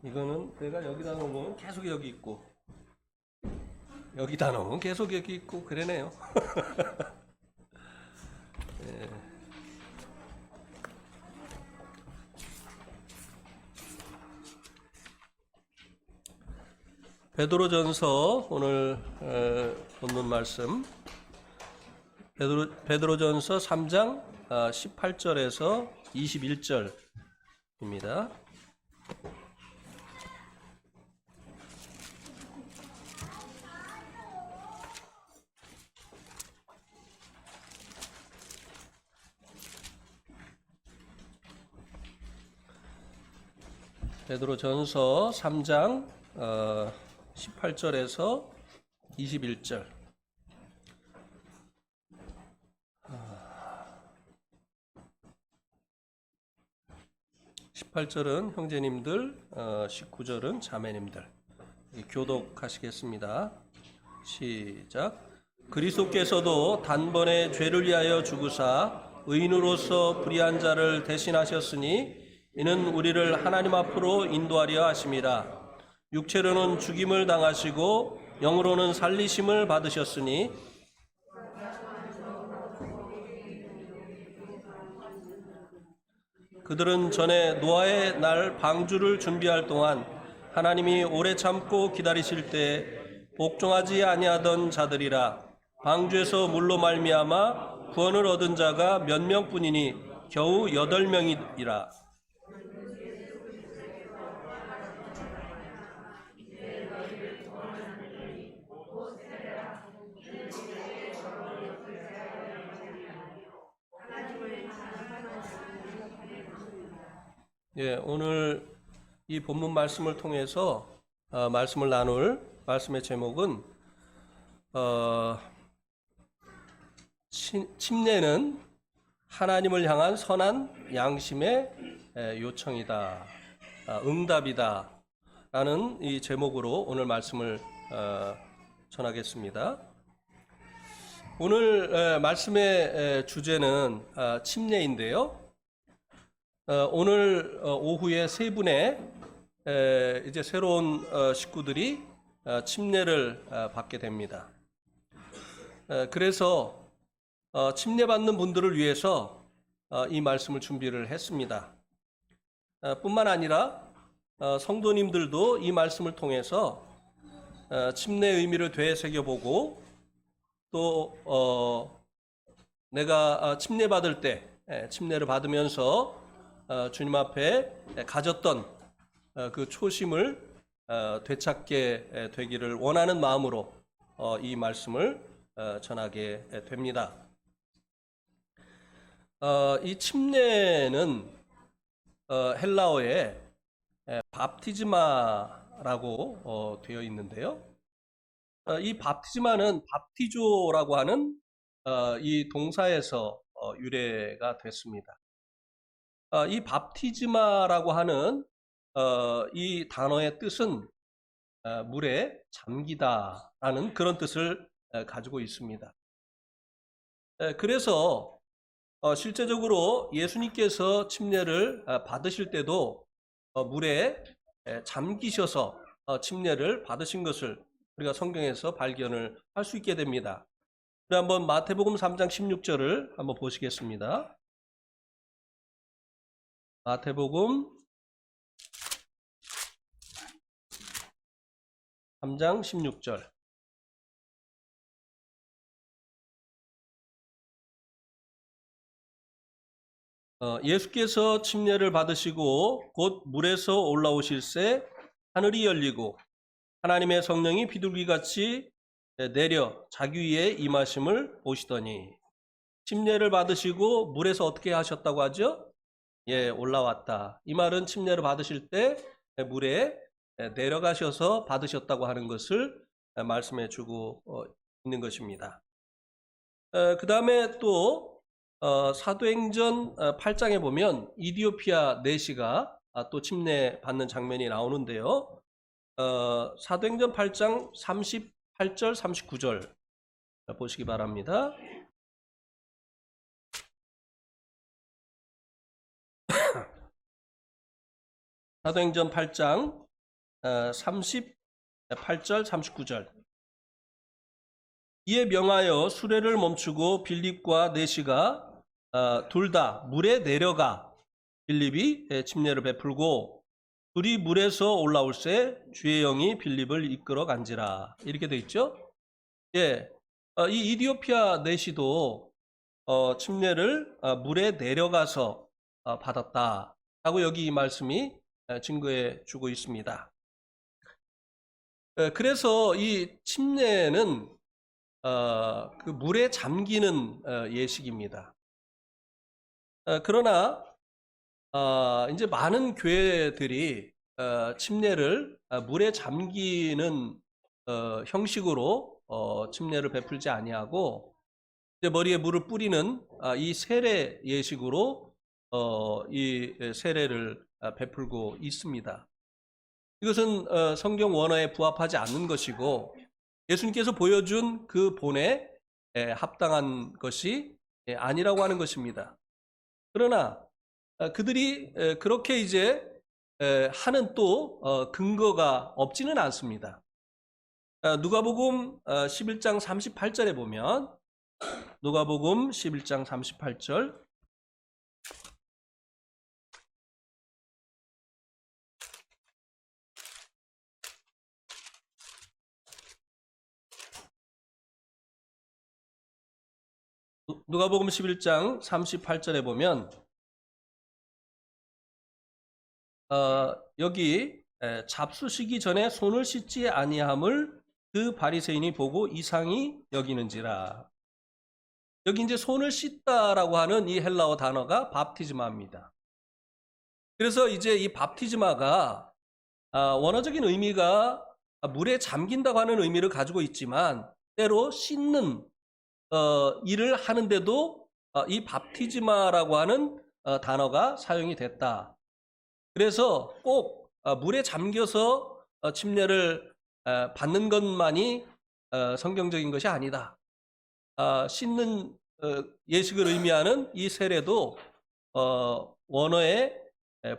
이거는 내가 여기다 놓으면 계속 여기 있고, 여기다 놓으면 계속 여기 있고 그러네요. 예. 베드로전서 오늘 본문 말씀 베드로전서 3장 18절에서 21절입니다. 베드로전서 3장 18절에서 21절. 18절은 형제님들, 19절은 자매님들. 교독하시겠습니다. 시작. 그리스도께서도 단번에 죄를 위하여 죽으사 의인으로서 불의한 자를 대신하셨으니 이는 우리를 하나님 앞으로 인도하려 하심이라. 육체로는 죽임을 당하시고 영으로는 살리심을 받으셨으니 그들은 전에 노아의 날 방주를 준비할 동안 하나님이 오래 참고 기다리실 때 복종하지 아니하던 자들이라. 방주에서 물로 말미암아 구원을 얻은 자가 몇 명뿐이니 겨우 8명이라. 예, 오늘 이 본문 말씀을 통해서 말씀을 나눌 말씀의 제목은 침례는 하나님을 향한 선한 양심의 요청이다, 응답이다 라는 이 제목으로 오늘 말씀을 전하겠습니다. 오늘 말씀의 주제는 침례인데요. 오늘 오후에 세 분의 이제 새로운 식구들이 침례를 받게 됩니다. 그래서 침례받는 분들을 위해서 이 말씀을 준비를 했습니다. 뿐만 아니라 성도님들도 이 말씀을 통해서 침례의 의미를 되새겨보고 또 내가 침례받을 때 침례를 받으면서 주님 앞에 가졌던 그 초심을 되찾게 되기를 원하는 마음으로 이 말씀을 전하게 됩니다. 이 침례는 헬라어에 밥티즈마라고 되어 있는데요. 이 밥티즈마는 밥티조라고 하는 이 동사에서 유래가 됐습니다. 이 밥티즈마라고 하는 이 단어의 뜻은 물에 잠기다라는 그런 뜻을 가지고 있습니다. 그래서 실제적으로 예수님께서 침례를 받으실 때도 물에 잠기셔서 침례를 받으신 것을 우리가 성경에서 발견을 할 수 있게 됩니다. 우리 한번 마태복음 3장 16절을 한번 보시겠습니다. 마태복음 3장 16절. 예수께서 침례를 받으시고 곧 물에서 올라오실새 하늘이 열리고 하나님의 성령이 비둘기같이 내려 자기 위에 임하심을 보시더니. 침례를 받으시고 물에서 어떻게 하셨다고 하죠? 예, 올라왔다. 이 말은 침례를 받으실 때 물에 내려가셔서 받으셨다고 하는 것을 말씀해 주고 있는 것입니다. 그 다음에 또 사도행전 8장에 보면 이디오피아 내시가 또 침례 받는 장면이 나오는데요. 사도행전 8장 38절 39절 보시기 바랍니다. 사도행전 8장 38절, 39절. 이에 명하여 수레를 멈추고 빌립과 내시가 둘 다 물에 내려가 빌립이 침례를 베풀고 둘이 물에서 올라올새 주의 영이 빌립을 이끌어 간지라. 이렇게 돼 있죠. 예, 이 이디오피아 내시도 침례를 물에 내려가서 받았다라고 여기 이 말씀이 증거해 주고 있습니다. 그래서 이 침례는 그 물에 잠기는 예식입니다. 그러나 이제 많은 교회들이 침례를 물에 잠기는 형식으로 침례를 베풀지 아니하고 이제 머리에 물을 뿌리는 이 세례 예식으로 이 세례를 베풀고 있습니다. 이것은 성경 원어에 부합하지 않는 것이고 예수님께서 보여준 그 본에 합당한 것이 아니라고 하는 것입니다. 그러나 그들이 그렇게 이제 하는 또 근거가 없지는 않습니다. 누가복음 11장 38절에 보면 누가복음 11장 38절 누가복음 11장 38절에 보면 여기 잡수시기 전에 손을 씻지 아니함을 그 바리새인이 보고 이상히 여기는지라. 여기 이제 손을 씻다라고 하는 이 헬라어 단어가 밥티즈마입니다. 그래서 이제 이 밥티즈마가 원어적인 의미가 물에 잠긴다고 하는 의미를 가지고 있지만 때로 씻는 일을 하는데도 이 밥티즈마라고 하는 단어가 사용이 됐다. 그래서 꼭 물에 잠겨서 침례를 받는 것만이 성경적인 것이 아니다. 씻는 예식을 의미하는 이 세례도 원어에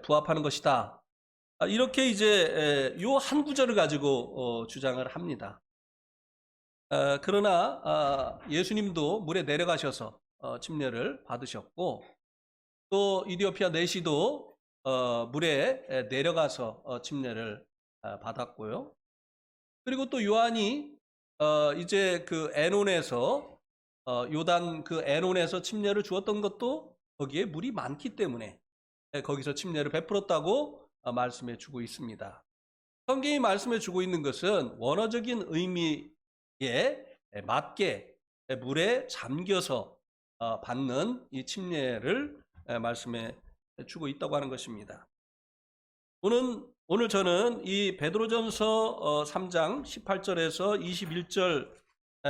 부합하는 것이다. 이렇게 이제 요 한 구절을 가지고 주장을 합니다. 그러나 예수님도 물에 내려가셔서 침례를 받으셨고 또 이디오피아 내시도 물에 내려가서 침례를 받았고요. 그리고 또 요한이 이제 그 에논에서 요단 그 에논에서 침례를 주었던 것도 거기에 물이 많기 때문에 거기서 침례를 베풀었다고 말씀해 주고 있습니다. 성경이 말씀해 주고 있는 것은 원어적인 의미에 맞게 물에 잠겨서 받는 이 침례를 말씀해 주고 있다고 하는 것입니다. 오늘 저는 이 베드로전서 3장 18절에서 21절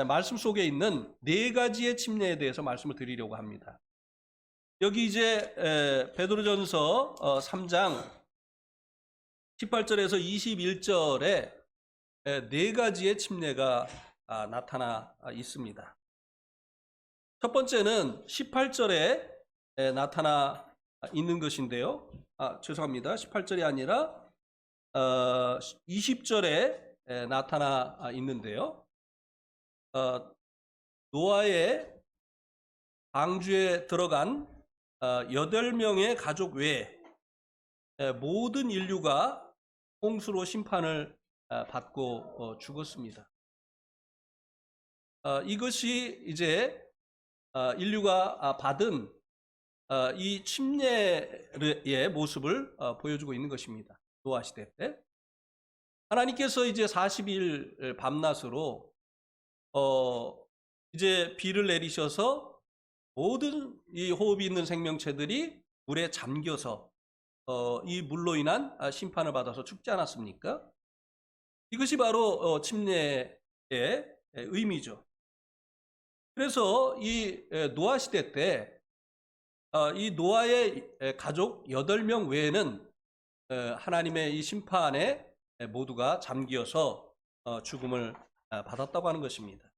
말씀 속에 있는 네 가지의 침례에 대해서 말씀을 드리려고 합니다. 여기 이제 베드로전서 3장 18절에서 21절에 네 가지의 침례가 나타나 있습니다. 첫 번째는 18절에 나타나 있는 것인데요. 죄송합니다. 18절이 아니라 20절에 나타나 있는데요. 노아의 방주에 들어간 8명의 가족 외에 모든 인류가 홍수로 심판을 받고 죽었습니다. 이것이 이제 인류가 받은 이 침례의 모습을 보여주고 있는 것입니다. 노아 시대 때 하나님께서 이제 40일 밤낮으로 이제 비를 내리셔서 모든 이 호흡이 있는 생명체들이 물에 잠겨서 이 물로 인한 심판을 받아서 죽지 않았습니까? 이것이 바로 침례의 의미죠. 그래서 이 노아 시대 때 이 노아의 가족 8명 외에는 하나님의 이 심판에 모두가 잠기어서 죽음을 받았다고 하는 것입니다.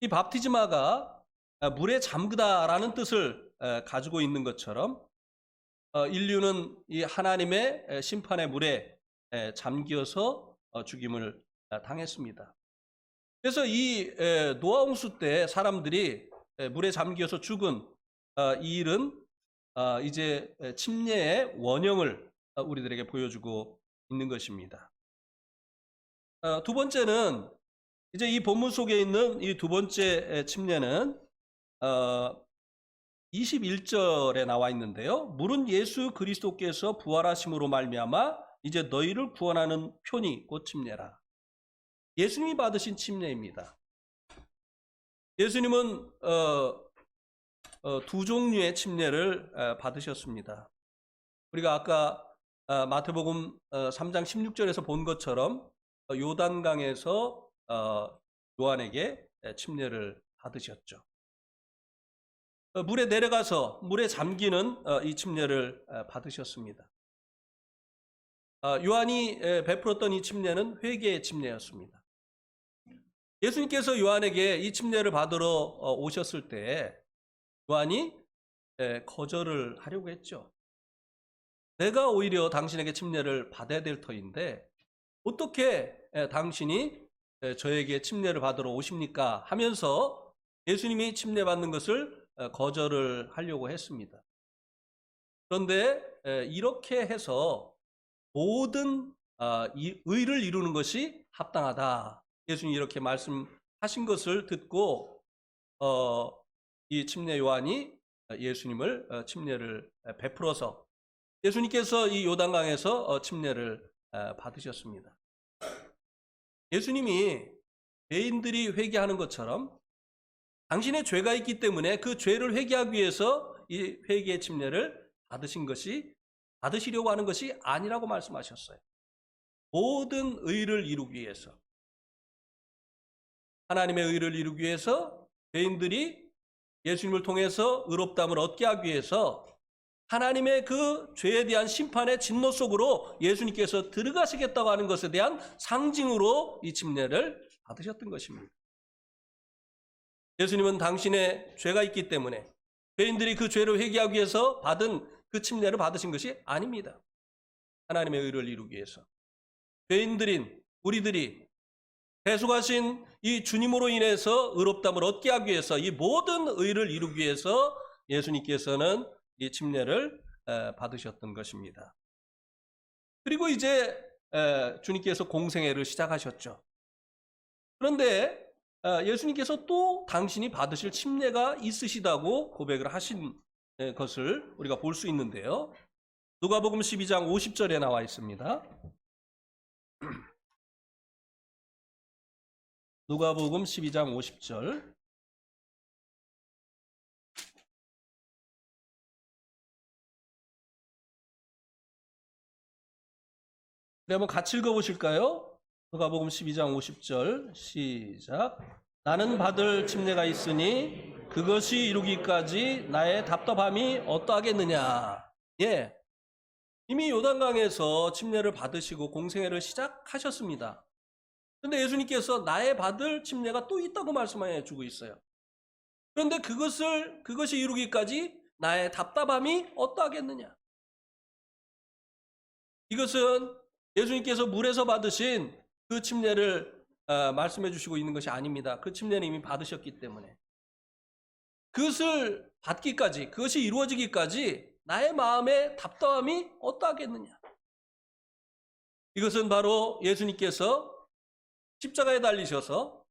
이 밥티즈마가 물에 잠그다라는 뜻을 가지고 있는 것처럼 인류는 이 하나님의 심판의 물에 잠기어서 죽임을 당했습니다. 그래서 이 노아 홍수 때 사람들이 물에 잠기어서 죽은 이 일은 이제 침례의 원형을 우리들에게 보여주고 있는 것입니다. 두 번째는 이제 이 본문 속에 있는 이 두 번째 침례는 21절에 나와 있는데요. 물은 예수 그리스도께서 부활하심으로 말미암아 이제 너희를 구원하는 표니 곧 침례라. 예수님이 받으신 침례입니다. 예수님은 두 종류의 침례를 받으셨습니다. 우리가 아까 마태복음 3장 16절에서 본 것처럼 요단강에서 요한에게 침례를 받으셨죠. 물에 내려가서 물에 잠기는 이 침례를 받으셨습니다. 요한이 베풀었던 이 침례는 회개의 침례였습니다. 예수님께서 요한에게 이 침례를 받으러 오셨을 때 요한이 거절을 하려고 했죠. 내가 오히려 당신에게 침례를 받아야 될 터인데 어떻게 당신이 저에게 침례를 받으러 오십니까? 하면서 예수님이 침례 받는 것을 거절을 하려고 했습니다. 그런데 이렇게 해서 모든 의를 이루는 것이 합당하다. 예수님이 이렇게 말씀하신 것을 듣고 이 침례 요한이 예수님을 침례를 베풀어서 예수님께서 이 요단강에서 침례를 받으셨습니다. 예수님이 죄인들이 회개하는 것처럼 당신의 죄가 있기 때문에 그 죄를 회개하기 위해서 이 회개의 침례를 받으시려고 하는 것이 아니라고 말씀하셨어요. 모든 의를 이루기 위해서, 하나님의 의를 이루기 위해서 죄인들이 예수님을 통해서 의롭다함을 얻게 하기 위해서 하나님의 그 죄에 대한 심판의 진노 속으로 예수님께서 들어가시겠다고 하는 것에 대한 상징으로 이 침례를 받으셨던 것입니다. 예수님은 당신의 죄가 있기 때문에 죄인들이 그 죄를 회개하기 위해서 받은 그 침례를 받으신 것이 아닙니다. 하나님의 의를 이루기 위해서 죄인들인 우리들이 대속하신 이 주님으로 인해서 의롭다함을 얻게 하기 위해서 이 모든 의를 이루기 위해서 예수님께서는 이 침례를 받으셨던 것입니다. 그리고 이제 주님께서 공생애를 시작하셨죠. 그런데 예수님께서 또 당신이 받으실 침례가 있으시다고 고백을 하신 것을 우리가 볼 수 있는데요. 누가복음 12장 50절에 나와 있습니다. 누가복음 12장 50절. 네, 한번 같이 읽어보실까요? 누가복음 12장 50절 시작. 나는 받을 침례가 있으니 그것이 이루기까지 나의 답답함이 어떠하겠느냐. 예, 이미 요단강에서 침례를 받으시고 공생애를 시작하셨습니다. 그런데 예수님께서 나의 받을 침례가 또 있다고 말씀해 주고 있어요. 그런데 그것이 이루기까지 나의 답답함이 어떠하겠느냐. 이것은 예수님께서 물에서 받으신 그 침례를 말씀해 주시고 있는 것이 아닙니다. 그 침례는 이미 받으셨기 때문에 그것을 받기까지, 그것이 이루어지기까지 나의 마음의 답답함이 어떠하겠느냐. 이것은 바로 예수님께서 십자가에 달리셔서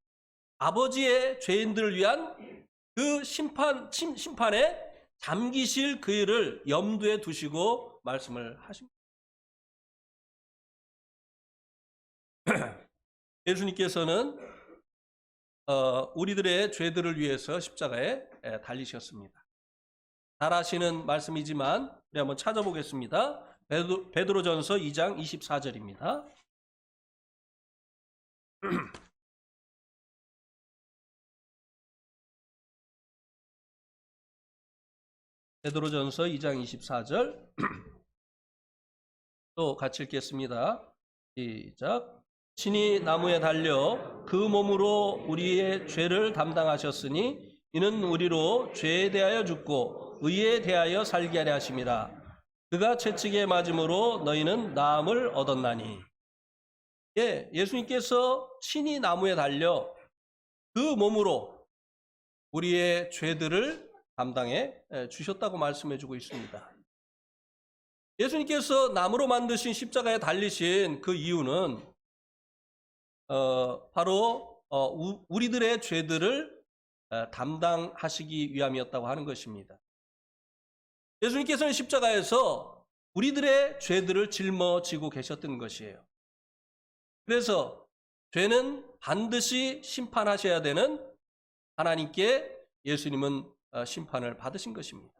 아버지의 죄인들을 위한 그 심판에 잠기실 그 일을 염두에 두시고 말씀을 하십니다. 예수님께서는 우리들의 죄들을 위해서 십자가에 달리셨습니다. 잘 아시는 말씀이지만 우리 한번 찾아보겠습니다. 베드로전서 2장 24절입니다. 베드로전서 2장 24절 또 같이 읽겠습니다. 시작. 신이 나무에 달려 그 몸으로 우리의 죄를 담당하셨으니 이는 우리로 죄에 대하여 죽고 의에 대하여 살게 하려 하심이라. 그가 채찍에 맞음으로 너희는 나음을 얻었나니. 예, 예수님께서 친히 나무에 달려 그 몸으로 우리의 죄들을 담당해 주셨다고 말씀해 주고 있습니다. 예수님께서 나무로 만드신 십자가에 달리신 그 이유는 바로 우리들의 죄들을 담당하시기 위함이었다고 하는 것입니다. 예수님께서는 십자가에서 우리들의 죄들을 짊어지고 계셨던 것이에요. 그래서 죄는 반드시 심판하셔야 되는 하나님께 예수님은 심판을 받으신 것입니다.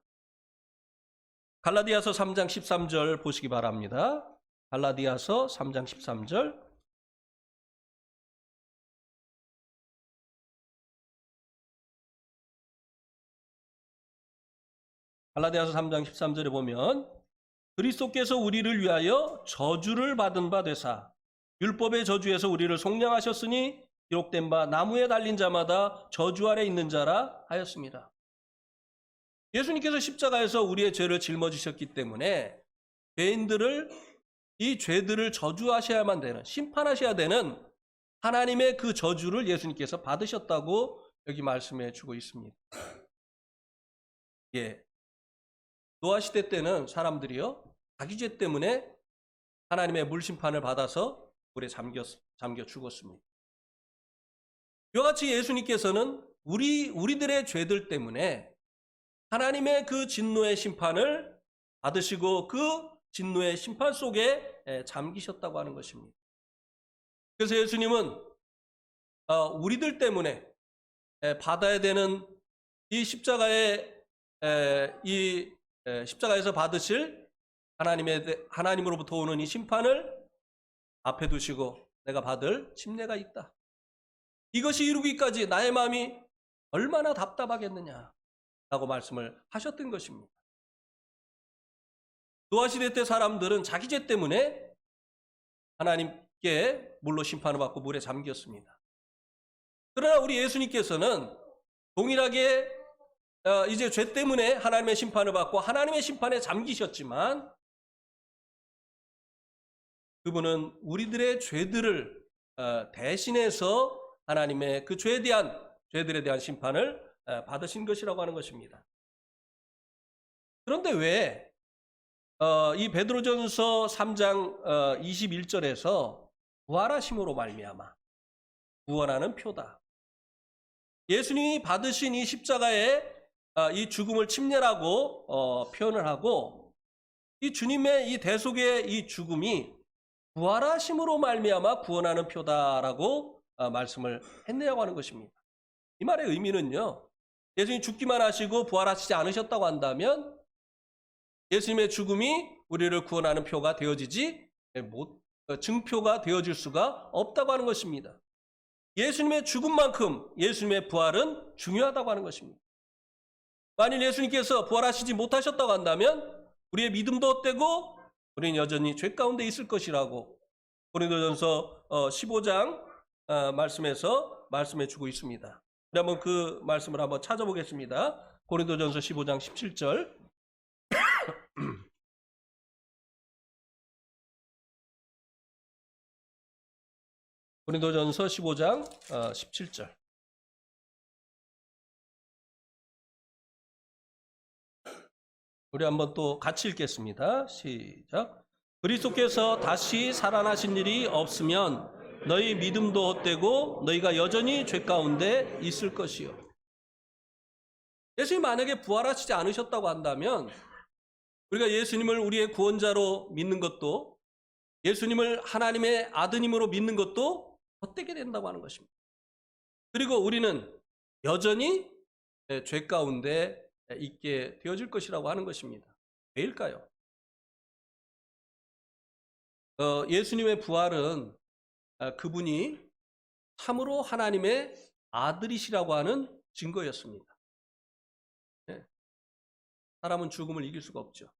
갈라디아서 3장 13절 보시기 바랍니다. 갈라디아서 3장 13절. 갈라디아서 3장 13절에 보면 그리스도께서 우리를 위하여 저주를 받은 바 되사 율법의 저주에서 우리를 속량하셨으니 기록된 바 나무에 달린 자마다 저주 아래 있는 자라 하였습니다. 예수님께서 십자가에서 우리의 죄를 짊어지셨기 때문에 이 죄들을 저주하셔야만 되는, 심판하셔야 되는 하나님의 그 저주를 예수님께서 받으셨다고 여기 말씀해 주고 있습니다. 예. 노아 시대 때는 사람들이요 자기 죄 때문에 하나님의 물심판을 받아서 물에 잠겨 죽었습니다. 이와 같이 예수님께서는 우리들의 죄들 때문에 하나님의 그 진노의 심판을 받으시고 그 진노의 심판 속에 잠기셨다고 하는 것입니다. 그래서 예수님은 우리들 때문에 받아야 되는 이 십자가에서 받으실 하나님으로부터 오는 이 심판을 앞에 두시고 내가 받을 침례가 있다. 이것이 이루기까지 나의 마음이 얼마나 답답하겠느냐라고 말씀을 하셨던 것입니다. 노아 시대 때 사람들은 자기 죄 때문에 하나님께 물로 심판을 받고 물에 잠겼습니다. 그러나 우리 예수님께서는 동일하게 이제 죄 때문에 하나님의 심판을 받고 하나님의 심판에 잠기셨지만 그분은 우리들의 죄들을 대신해서 하나님의 그 죄들에 대한 심판을 받으신 것이라고 하는 것입니다. 그런데 왜 이 베드로전서 3장 21절에서 부활하심으로 말미암아 구원하는 표다. 예수님이 받으신 이 십자가의 이 죽음을 침례라고 표현을 하고 이 주님의 이 대속의 이 죽음이 부활하심으로 말미암아 구원하는 표다라고 말씀을 했느냐고 하는 것입니다. 이 말의 의미는요. 예수님이 죽기만 하시고 부활하시지 않으셨다고 한다면 예수님의 죽음이 우리를 구원하는 표가 되어지지 증표가 되어질 수가 없다고 하는 것입니다. 예수님의 죽음만큼 예수님의 부활은 중요하다고 하는 것입니다. 만일 예수님께서 부활하시지 못하셨다고 한다면 우리의 믿음도 헛되고 우리는 여전히 죄 가운데 있을 것이라고 고린도전서 15장 말씀에서 말씀해 주고 있습니다. 우리 한번 그 말씀을 한번 찾아보겠습니다. 고린도전서 15장 17절. 고린도전서 15장 17절. 우리 한번 또 같이 읽겠습니다. 시작. 그리스도께서 다시 살아나신 일이 없으면 너희 믿음도 헛되고 너희가 여전히 죄 가운데 있을 것이요. 예수님이 만약에 부활하시지 않으셨다고 한다면 우리가 예수님을 우리의 구원자로 믿는 것도 예수님을 하나님의 아드님으로 믿는 것도 헛되게 된다고 하는 것입니다. 그리고 우리는 여전히 죄 가운데 있게 되어질 것이라고 하는 것입니다. 왜일까요? 예수님의 부활은 그분이 참으로 하나님의 아들이시라고 하는 증거였습니다. 사람은 죽음을 이길 수가 없죠.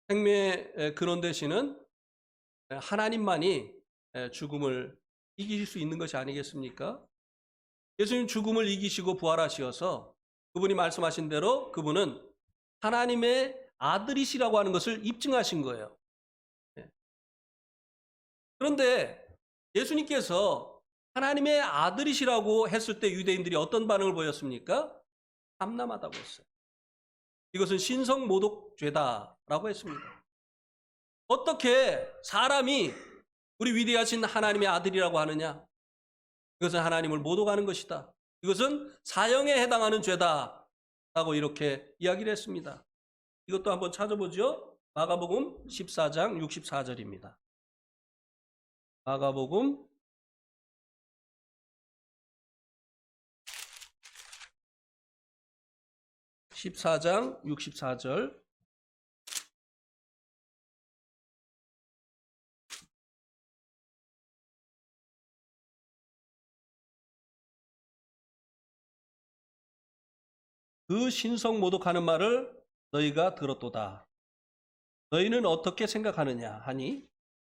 생명의 근원 되시는 하나님만이 죽음을 이기실 수 있는 것이 아니겠습니까? 예수님 죽음을 이기시고 부활하시어서 그분이 말씀하신 대로 그분은 하나님의 아들이시라고 하는 것을 입증하신 거예요. 그런데 예수님께서 하나님의 아들이시라고 했을 때 유대인들이 어떤 반응을 보였습니까? 참남하다고 했어요. 이것은 신성모독죄다라고 했습니다. 어떻게 사람이 우리 위대하신 하나님의 아들이라고 하느냐? 이것은 하나님을 모독하는 것이다. 이것은 사형에 해당하는 죄다라고 이렇게 이야기를 했습니다. 이것도 한번 찾아보죠. 마가복음 14장 64절입니다. 마가복음 14장 64절. 그 신성 모독하는 말을 너희가 들었도다. 너희는 어떻게 생각하느냐 하니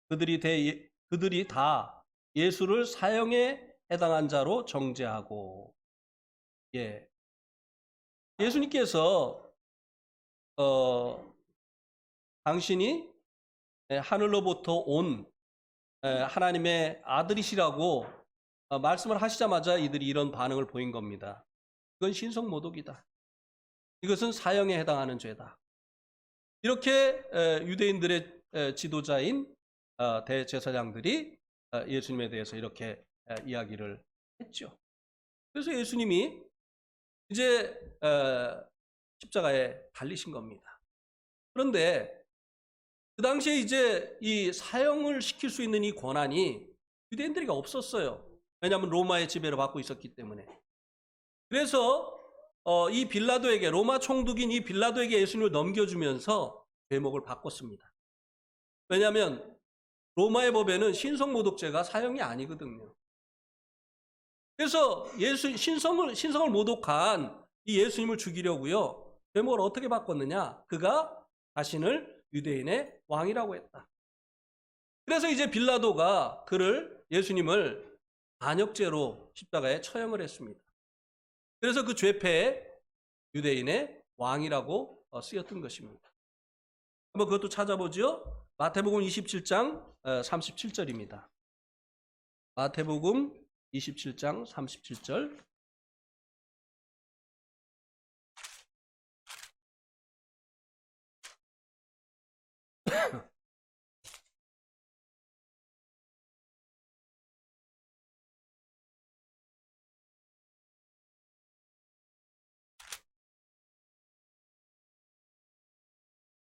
그들이 다 예수를 사형에 해당한 자로 정죄하고. 예수님께서 당신이 하늘로부터 온 하나님의 아들이시라고 말씀을 하시자마자 이들이 이런 반응을 보인 겁니다. 이건 신성모독이다. 이것은 사형에 해당하는 죄다. 이렇게 유대인들의 지도자인 대제사장들이 예수님에 대해서 이렇게 이야기를 했죠. 그래서 예수님이 이제 십자가에 달리신 겁니다. 그런데 그 당시에 이제 이 사형을 시킬 수 있는 이 권한이 유대인들에게 없었어요. 왜냐하면 로마의 지배를 받고 있었기 때문에. 그래서 이 빌라도에게, 로마 총독인 이 빌라도에게 예수님을 넘겨주면서 제목을 바꿨습니다. 왜냐하면 로마의 법에는 신성모독죄가 사형이 아니거든요. 그래서 신성을 모독한 이 예수님을 죽이려고요. 제목을 어떻게 바꿨느냐? 그가 자신을 유대인의 왕이라고 했다. 그래서 이제 빌라도가 예수님을 반역죄로 십자가에 처형을 했습니다. 그래서 그 죄패에 유대인의 왕이라고 쓰였던 것입니다. 한번 그것도 찾아보죠. 마태복음 27장 37절입니다. 마태복음 27장 37절.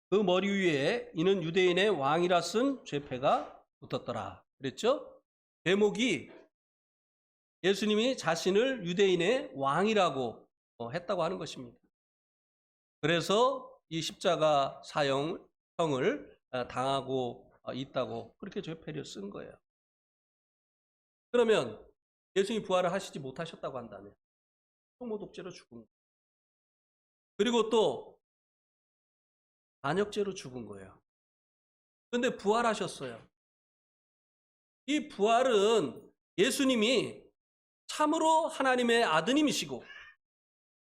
그 머리 위에 이는 유대인의 왕이라 쓴 죄패가 붙었더라. 그랬죠? 제목이 예수님이 자신을 유대인의 왕이라고 했다고 하는 것입니다. 그래서 이 십자가 사형을 당하고 있다고 그렇게 죄패를 쓴 거예요. 그러면 예수님이 부활을 하시지 못하셨다고 한다면 성모독죄로 죽은 거예요. 그리고 또 반역죄로 죽은 거예요. 그런데 부활하셨어요. 이 부활은 예수님이 참으로 하나님의 아드님이시고,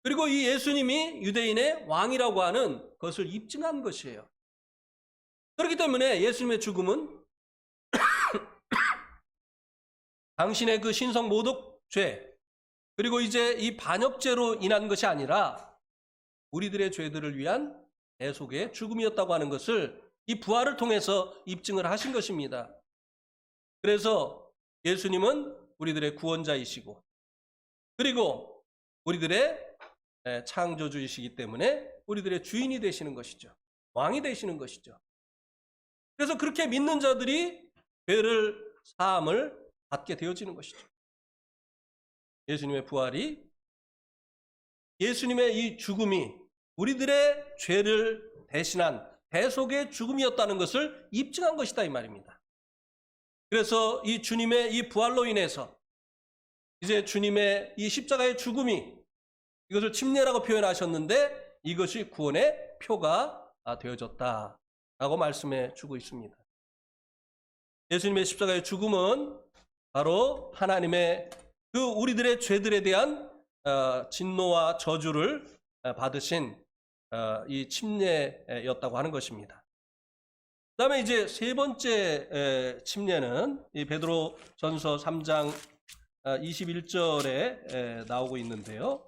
그리고 이 예수님이 유대인의 왕이라고 하는 것을 입증한 것이에요. 그렇기 때문에 예수님의 죽음은 당신의 그 신성 모독죄, 그리고 이제 이 반역죄로 인한 것이 아니라 우리들의 죄들을 위한 대속의 죽음이었다고 하는 것을 이 부활을 통해서 입증을 하신 것입니다. 그래서 예수님은 우리들의 구원자이시고, 그리고 우리들의 창조주이시기 때문에 우리들의 주인이 되시는 것이죠. 왕이 되시는 것이죠. 그래서 그렇게 믿는 자들이 죄를 사함을 받게 되어지는 것이죠. 예수님의 부활이, 예수님의 이 죽음이 우리들의 죄를 대신한 대속의 죽음이었다는 것을 입증한 것이다 이 말입니다. 그래서 이 주님의 이 부활로 인해서 이제 주님의 이 십자가의 죽음이, 이것을 침례라고 표현하셨는데 이것이 구원의 표가 되어졌다라고 말씀해 주고 있습니다. 예수님의 십자가의 죽음은 바로 하나님의 그 우리들의 죄들에 대한 진노와 저주를 받으신 이 침례였다고 하는 것입니다. 그다음에 이제 세 번째 침례는 이 베드로전서 3장 21절에 나오고 있는데요.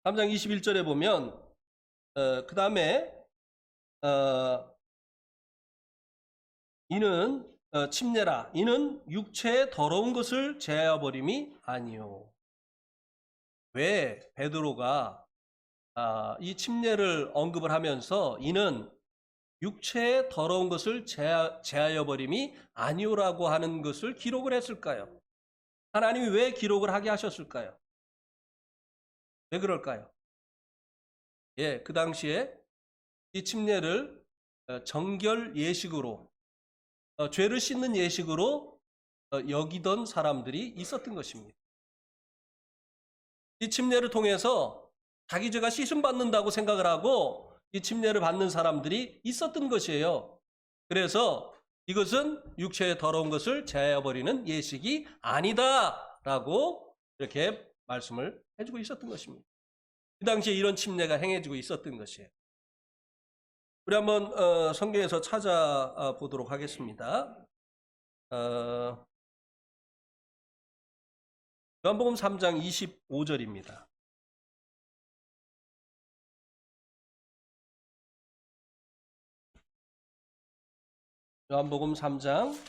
3장 21절에 보면 그 다음에 이는 침례라 이는 육체의 더러운 것을 제하여 버림이 아니요. 왜 베드로가 이 침례를 언급을 하면서 이는 육체의 더러운 것을 제하여 버림이 아니오라고 하는 것을 기록을 했을까요? 하나님이 왜 기록을 하게 하셨을까요? 왜 그럴까요? 예, 그 당시에 이 침례를 정결 예식으로 죄를 씻는 예식으로 여기던 사람들이 있었던 것입니다. 이 침례를 통해서 자기 죄가 씻음 받는다고 생각을 하고 이 침례를 받는 사람들이 있었던 것이에요. 그래서 이것은 육체의 더러운 것을 제하여 버리는 예식이 아니다라고 이렇게 말씀을 해주고 있었던 것입니다. 그 당시에 이런 침례가 행해지고 있었던 것이에요. 우리 한번 성경에서 찾아보도록 하겠습니다. 요한복음 3장 25절입니다. 요한복음 3장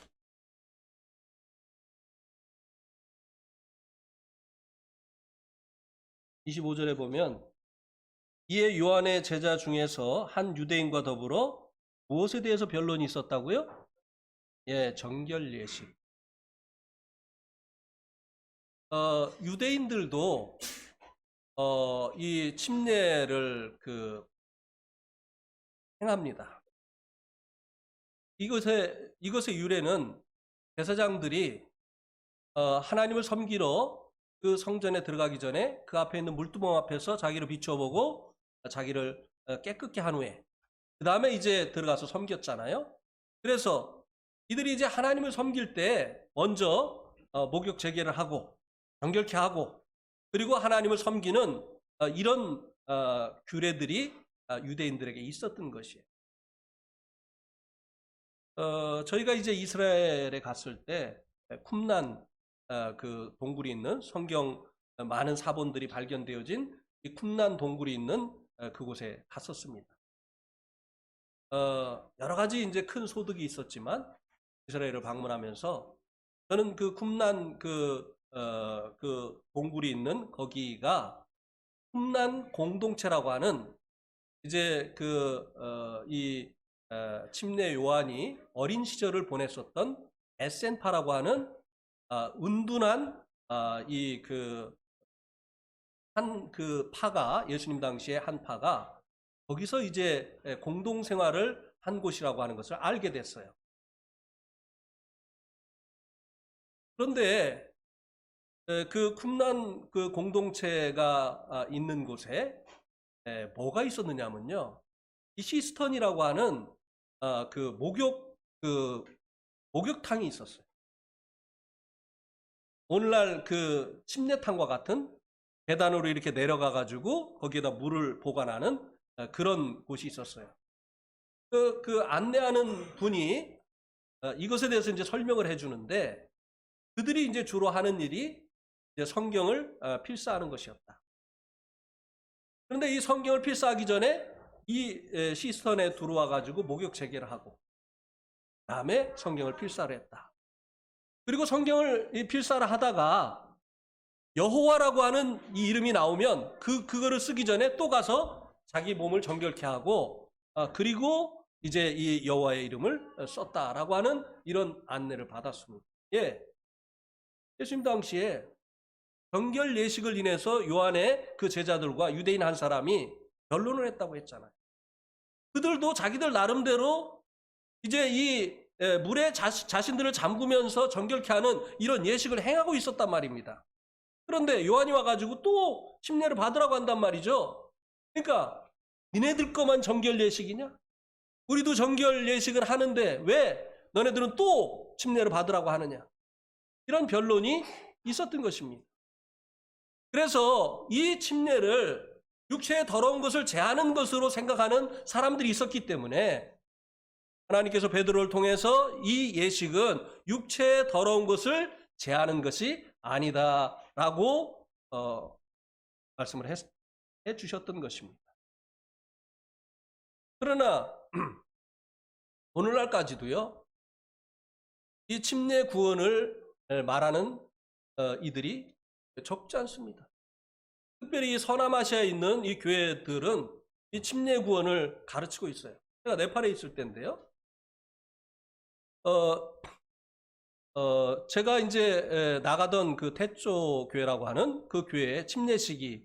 25절에 보면 이에 요한의 제자 중에서 한 유대인과 더불어 무엇에 대해서 변론이 있었다고요? 예, 정결 예식. 유대인들도 이 침례를 행합니다. 이것의 유래는 제사장들이 하나님을 섬기러 그 성전에 들어가기 전에 그 앞에 있는 물두멍 앞에서 자기를 비춰보고 자기를 깨끗게 한 후에 그 다음에 이제 들어가서 섬겼잖아요. 그래서 이들이 이제 하나님을 섬길 때 먼저 목욕 재개를 하고 정결케 하고 그리고 하나님을 섬기는 이런 규례들이 유대인들에게 있었던 것이에요. 저희가 이제 이스라엘에 갔을 때 쿰란 그 동굴이 있는 성경 많은 사본들이 발견되어진 이 쿰란 동굴이 있는 그곳에 갔었습니다. 여러 가지 이제 큰 소득이 있었지만 이스라엘을 방문하면서 저는 그 쿰란 그 동굴이 있는 거기가 쿰란 공동체라고 하는 이제 이 침례 요한이 어린 시절을 보냈었던 에센파라고 하는 은둔한 그 파가 예수님 당시에 한 파가 거기서 이제 공동 생활을 한 곳이라고 하는 것을 알게 됐어요. 그런데 그 쿰란 그 공동체가 있는 곳에 뭐가 있었느냐면요, 이 시스턴이라고 하는 목욕탕이 있었어요. 오늘날 그 침례탕과 같은 계단으로 이렇게 내려가 가지고 거기에다 물을 보관하는 그런 곳이 있었어요. 그 안내하는 분이 이것에 대해서 이제 설명을 해주는데 그들이 이제 주로 하는 일이 이제 성경을 필사하는 것이었다. 그런데 이 성경을 필사하기 전에 이 시스턴에 들어와 가지고 목욕 재개를 하고 그다음에 성경을 필사를 했다. 그리고 성경을 필사를 하다가 여호와라고 하는 이 이름이 나오면 그거를 쓰기 전에 또 가서 자기 몸을 정결케 하고 그리고 이제 이 여호와의 이름을 썼다라고 하는 이런 안내를 받았습니다. 예, 예수님 당시에 정결 예식을 인해서 요한의 그 제자들과 유대인 한 사람이 변론을 했다고 했잖아요. 그들도 자기들 나름대로 이제 이 물에 자신들을 잠그면서 정결케 하는 이런 예식을 행하고 있었단 말입니다. 그런데 요한이 와가지고 또 침례를 받으라고 한단 말이죠. 그러니까 니네들 거만 정결 예식이냐? 우리도 정결 예식을 하는데 왜 너네들은 또 침례를 받으라고 하느냐? 이런 변론이 있었던 것입니다. 그래서 이 침례를 육체의 더러운 것을 제하는 것으로 생각하는 사람들이 있었기 때문에 하나님께서 베드로를 통해서 이 예식은 육체의 더러운 것을 제하는 것이 아니다라고 말씀을 해 주셨던 것입니다. 그러나 오늘날까지도요, 이 침례 구원을 말하는 이들이 적지 않습니다. 특별히 이 서남아시아에 있는 이 교회들은 이 침례 구원을 가르치고 있어요. 제가 네팔에 있을 때인데요. 제가 이제 나가던 그 태조 교회라고 하는 그 교회에 침례식이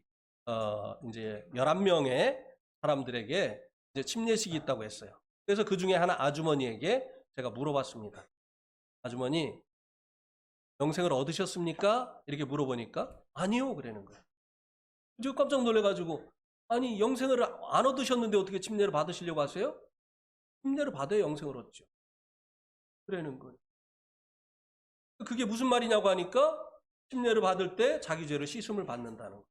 이제 11명의 사람들에게 이제 침례식이 있다고 했어요. 그래서 그 중에 하나 아주머니에게 제가 물어봤습니다. 아주머니, 영생을 얻으셨습니까? 이렇게 물어보니까 아니요, 그러는 거예요. 저 깜짝 놀래가지고, 아니, 영생을 안 얻으셨는데 어떻게 침례를 받으시려고 하세요? 침례를 받아야 영생을 얻죠. 그러는 거예요. 그게 무슨 말이냐고 하니까 침례를 받을 때 자기 죄를 씻음을 받는다는 거예요.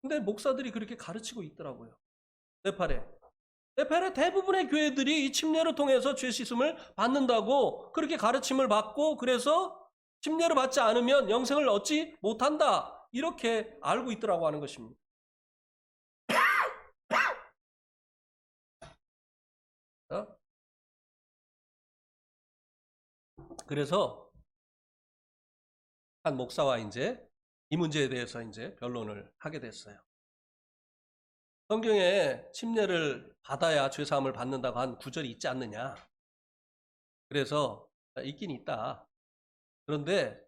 근데 목사들이 그렇게 가르치고 있더라고요. 네팔의 대부분의 교회들이 이 침례를 통해서 죄 씻음을 받는다고 그렇게 가르침을 받고, 그래서 침례를 받지 않으면 영생을 얻지 못한다, 이렇게 알고 있더라고 하는 것입니다. 그래서 한 목사와 이제 이 문제에 대해서 이제 변론을 하게 됐어요. 성경에 침례를 받아야 죄사함을 받는다고 한 구절이 있지 않느냐. 그래서 있긴 있다. 그런데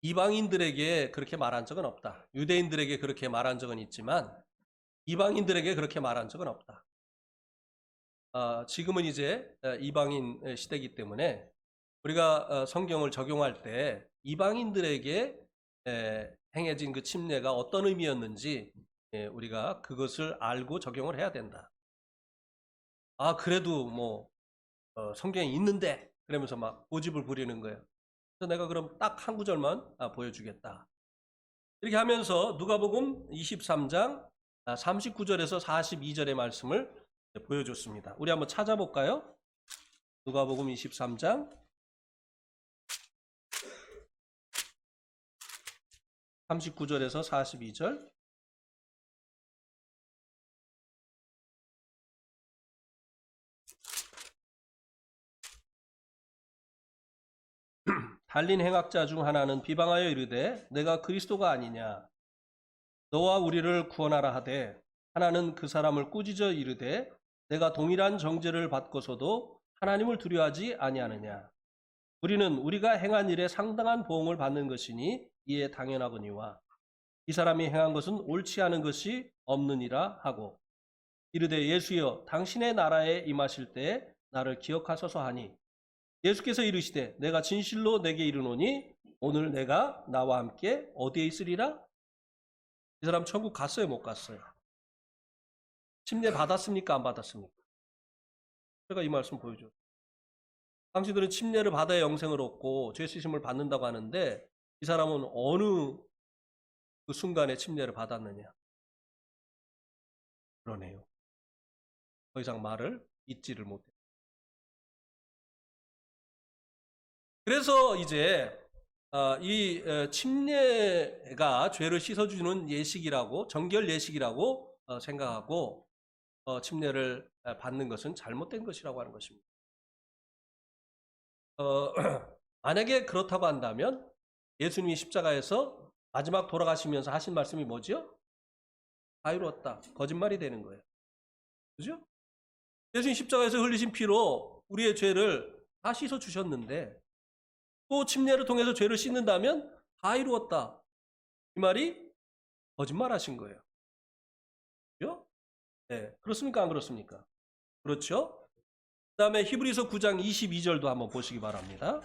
이방인들에게 그렇게 말한 적은 없다. 유대인들에게 그렇게 말한 적은 있지만 이방인들에게 그렇게 말한 적은 없다. 지금은 이제 이방인 시대이기 때문에 우리가 성경을 적용할 때 이방인들에게 행해진 그 침례가 어떤 의미였는지 우리가 그것을 알고 적용을 해야 된다. 그래도 뭐 성경에 있는데, 그러면서 막 고집을 부리는 거예요. 그래서 내가 그럼 딱 한 구절만 보여주겠다. 이렇게 하면서 누가복음 23장 39절에서 42절의 말씀을 보여줬습니다. 우리 한번 찾아볼까요? 누가복음 23장 39절에서 42절. 달린 행악자 중 하나는 비방하여 이르되 내가 그리스도가 아니냐, 너와 우리를 구원하라 하되, 하나는 그 사람을 꾸짖어 이르되 내가 동일한 정죄를 받고서도 하나님을 두려워하지 아니하느냐. 우리는 우리가 행한 일에 상당한 보응을 받는 것이니 이에 당연하거니와 이 사람이 행한 것은 옳지 않은 것이 없느니라 하고, 이르되 예수여 당신의 나라에 임하실 때에 나를 기억하소서 하니, 예수께서 이르시되 내가 진실로 내게 이르노니 오늘 내가 나와 함께 어디에 있으리라. 이 사람 천국 갔어요, 못 갔어요? 침례 받았습니까, 안 받았습니까? 제가 이 말씀 보여줘요. 당신들은 침례를 받아야 영생을 얻고 죄 씻음을 받는다고 하는데 이 사람은 어느 그 순간에 침례를 받았느냐? 그러네요. 더 이상 말을 잇지를 못해요. 그래서 이제 이 침례가 죄를 씻어주는 예식이라고, 정결 예식이라고 생각하고 침례를 받는 것은 잘못된 것이라고 하는 것입니다. 만약에 그렇다고 한다면 예수님이 십자가에서 마지막 돌아가시면서 하신 말씀이 뭐죠? 다 이루었다. 거짓말이 되는 거예요. 그죠? 예수님 십자가에서 흘리신 피로 우리의 죄를 다 씻어 주셨는데 또 침례를 통해서 죄를 씻는다면 다 이루었다. 이 말이 거짓말 하신 거예요. 그죠? 네. 그렇습니까? 안 그렇습니까? 그렇죠? 그 다음에 히브리서 9장 22절도 한번 보시기 바랍니다.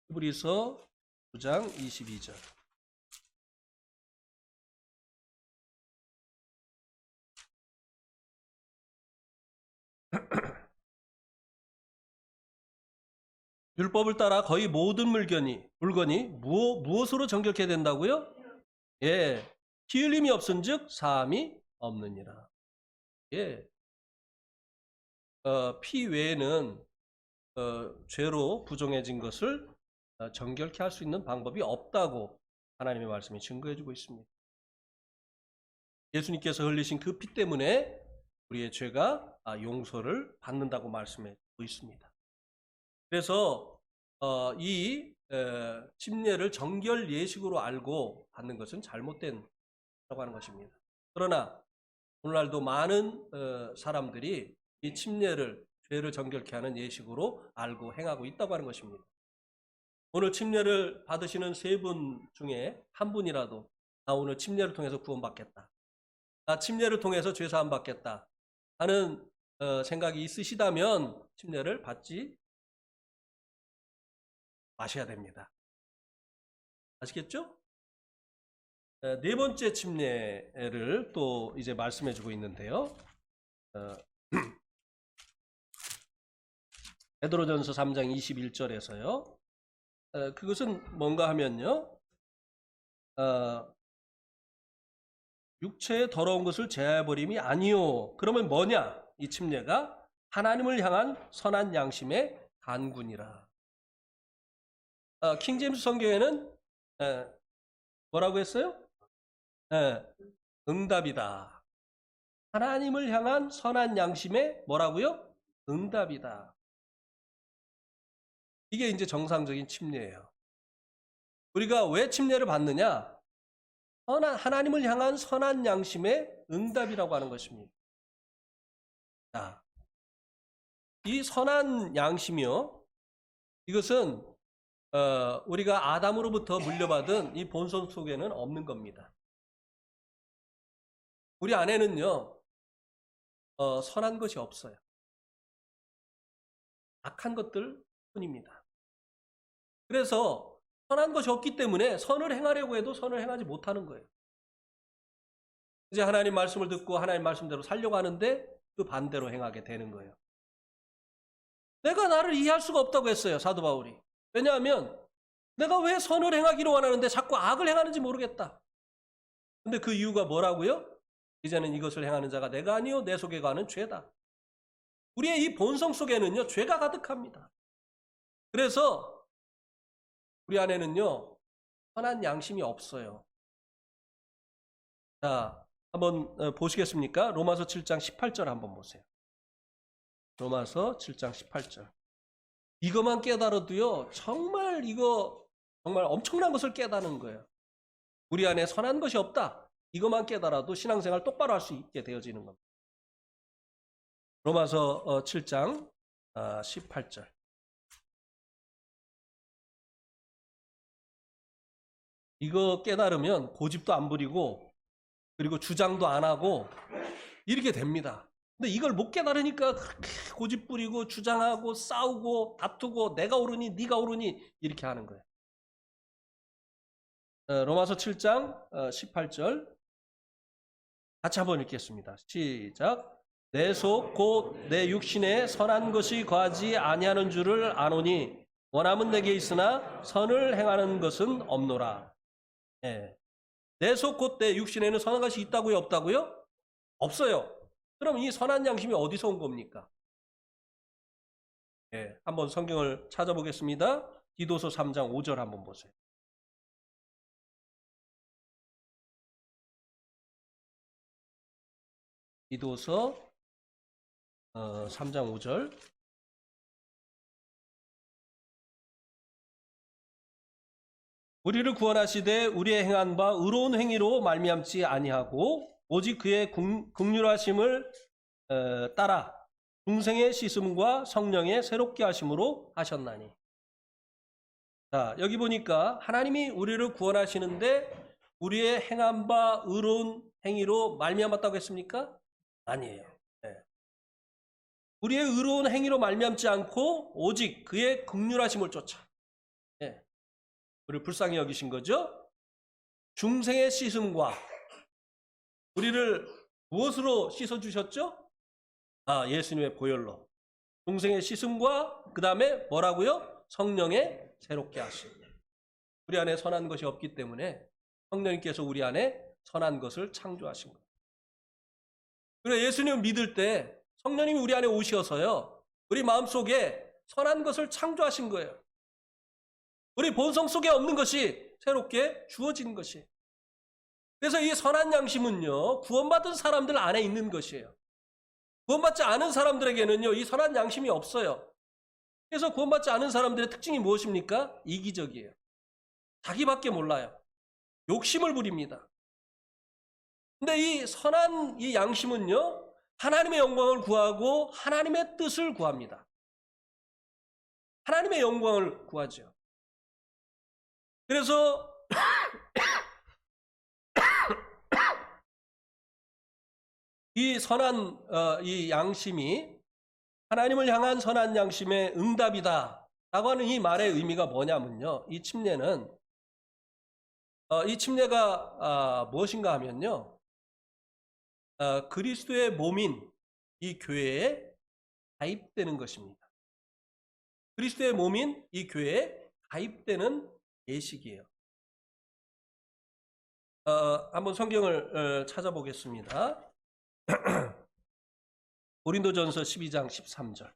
히브리서 9장 22절. 율법을 따라 거의 모든 물건이 무엇으로 정결케 된다고요? 예, 피 흘림이 없은즉 사함이 없느니라. 예, 피 외에는 죄로 부정해진 것을 정결케 할 수 있는 방법이 없다고 하나님의 말씀이 증거해주고 있습니다. 예수님께서 흘리신 그 피 때문에 우리의 죄가 용서를 받는다고 말씀해주고 있습니다. 그래서 이 침례를 정결 예식으로 알고 받는 것은 잘못된 라고 하는 것입니다. 그러나 오늘날도 많은 사람들이 이 침례를 죄를 정결케 하는 예식으로 알고 행하고 있다고 하는 것입니다. 오늘 침례를 받으시는 세 분 중에 한 분이라도 나 오늘 침례를 통해서 구원받겠다, 나 침례를 통해서 죄사함 받겠다 하는 생각이 있으시다면 침례를 받지 마셔야 됩니다. 아시겠죠? 네 번째 침례를 또 이제 말씀해 주고 있는데요. 베드로전서 3장 21절에서요. 그것은 뭔가 하면요. 육체의 더러운 것을 제하여버림이 아니요. 그러면 뭐냐? 이 침례가 하나님을 향한 선한 양심의 간군이라. 킹제임스 성경에는 뭐라고 했어요? 응답이다. 하나님을 향한 선한 양심의 뭐라고요? 응답이다. 이게 이제 정상적인 침례예요. 우리가 왜 침례를 받느냐? 하나님을 향한 선한 양심의 응답이라고 하는 것입니다. 자, 이 선한 양심이요. 이것은 우리가 아담으로부터 물려받은 이 본성 속에는 없는 겁니다. 우리 안에는요, 선한 것이 없어요. 악한 것들 뿐입니다. 그래서 선한 것이 없기 때문에 선을 행하려고 해도 선을 행하지 못하는 거예요. 이제 하나님 말씀을 듣고 하나님 말씀대로 살려고 하는데 그 반대로 행하게 되는 거예요. 내가 나를 이해할 수가 없다고 했어요, 사도 바울이. 왜냐하면 내가 왜 선을 행하기로 원하는데 자꾸 악을 행하는지 모르겠다. 근데 그 이유가 뭐라고요? 이제는 이것을 행하는 자가 내가 아니요 내 속에 거하는 죄다. 우리의 이 본성 속에는요 죄가 가득합니다. 그래서 우리 안에는요 선한 양심이 없어요. 자, 한번 보시겠습니까? 로마서 7장 18절 한번 보세요. 로마서 7장 18절. 이것만 깨달아도요 정말 엄청난 것을 깨닫는 거예요. 우리 안에 선한 것이 없다. 이것만 깨달아도 신앙생활 똑바로 할 수 있게 되어지는 겁니다. 로마서 7장 18절. 이거 깨달으면 고집도 안 부리고 그리고 주장도 안 하고 이렇게 됩니다. 근데 이걸 못 깨달으니까 그렇게 고집 부리고 주장하고 싸우고 다투고 내가 옳으니 네가 옳으니 이렇게 하는 거예요. 로마서 7장 18절 같이 한번 읽겠습니다. 시작. 내 속 곧 내 육신에 선한 것이 거하지 아니하는 줄을 아노니 원함은 내게 있으나 선을 행하는 것은 없노라. 내 속 곧 내 육신에는 선한 것이 있다고요? 없다고요? 없어요. 그럼 이 선한 양심이 어디서 온 겁니까? 한번 성경을 찾아보겠습니다. 디도서 3장 5절 한번 보세요. 디도서 3장 5절. 우리를 구원하시되 우리의 행한 바 의로운 행위로 말미암지 아니하고 오직 그의 긍휼하심을 따라 중생의 씻음과 성령의 새롭게 하심으로 하셨나니. 자, 여기 보니까 하나님이 우리를 구원하시는데 우리의 행한 바 의로운 행위로 말미암았다고 했습니까? 아니에요. 우리의 의로운 행위로 말미암지 않고 오직 그의 긍휼하심을 쫓아 우리를 불쌍히 여기신 거죠. 중생의 씻음과 우리를 무엇으로 씻어주셨죠? 예수님의 보혈로. 중생의 씻음과 그 다음에 뭐라고요? 성령의 새롭게 하심. 우리 안에 선한 것이 없기 때문에 성령님께서 우리 안에 선한 것을 창조하신 거예요. 그리고 예수님을 믿을 때 성령님이 우리 안에 오셔서요, 우리 마음속에 선한 것을 창조하신 거예요. 우리 본성 속에 없는 것이 새롭게 주어진 것이. 그래서 이 선한 양심은요, 구원받은 사람들 안에 있는 것이에요. 구원받지 않은 사람들에게는요, 이 선한 양심이 없어요. 그래서 구원받지 않은 사람들의 특징이 무엇입니까? 이기적이에요. 자기밖에 몰라요. 욕심을 부립니다. 근데 이 선한 이 양심은요, 하나님의 영광을 구하고 하나님의 뜻을 구합니다. 하나님의 영광을 구하죠. 그래서 이 선한 이 양심이 하나님을 향한 선한 양심의 응답이다 라고 하는 이 말의 의미가 뭐냐면요, 이 침례는 이 침례가 무엇인가 하면요, 그리스도의 몸인 이 교회에 가입되는 것입니다. 그리스도의 몸인 이 교회에 가입되는 예식이에요. 한번 성경을 찾아보겠습니다. 고린도전서 12장 13절.